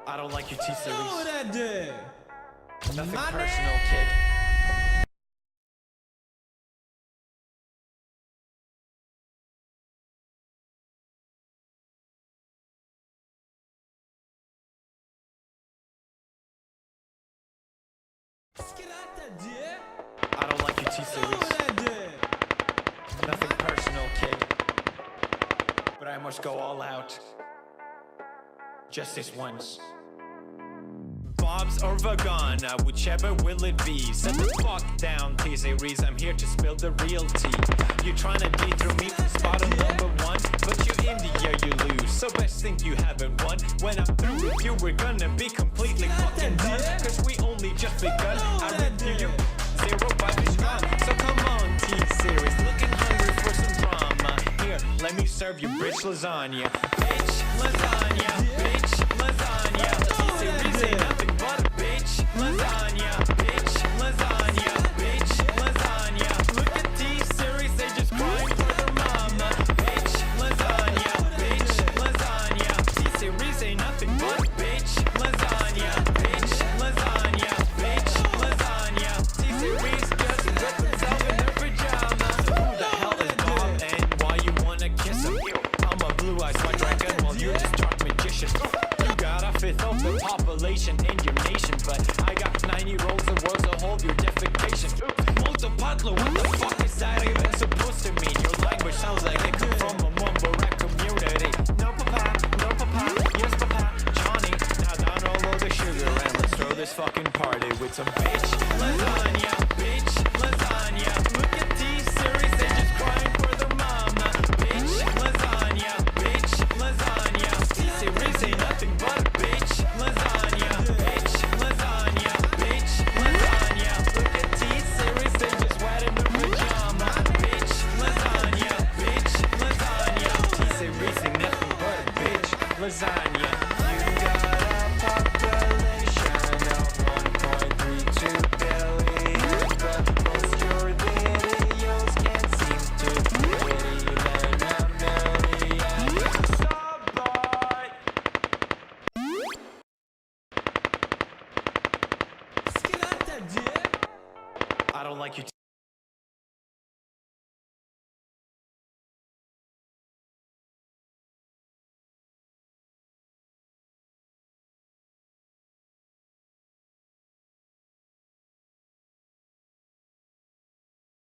I don't like your T-Series. Nothing Money. personal, kid. I don't like your T-Series. Nothing personal, kid. But I must go all out. Just this once. Bob's or Vagana, whichever will it be. Set the fuck down, T-Series, I'm here to spill the real tea. You tryna dethrone me from spot on number one, but you in the year you lose, so best think you haven't won. When I'm through with you, we're gonna be completely fucking done, cause we only just begun. I review you, 0-5 is gone. So come on, T-Series, looking hungry for some drama. Here, let me serve you bitch lasagna. Bitch lasagna, bitch lasagna. T-Series ain't nothing but a bitch lasagna, bitch lasagna, bitch lasagna. Look at T-Series, they just crying for their mama. Bitch lasagna, bitch lasagna. T-Series ain't nothing but a bitch lasagna, bitch lasagna, bitch lasagna. T-Series just wet themselves in their pajamas. Who the hell is Bob and why you wanna kiss him? I'm a blue-eyed white dragon while you're just dark magician. You got a fifth of the population in your nation, but I got 90 rolls of worlds to hold your defecation. Multipatlo, what the fuck is that even supposed to mean? Your language sounds like it come from a mumble rap community. No papa, yes papa, Johnny. Now down all of the sugar and let's throw this fucking party with some bitch lasagna, bitch lasagna. Look at T-Series, they just crying for their mama. Bitch lasagna, bitch lasagna. T-Series ain't nothing but a bitch lasagna, bitch lasagna, bitch lasagna. Look at T-Series, they just wet in their pajama. Bitch lasagna, bitch lasagna. T-Series ain't nothing but a bitch lasagna.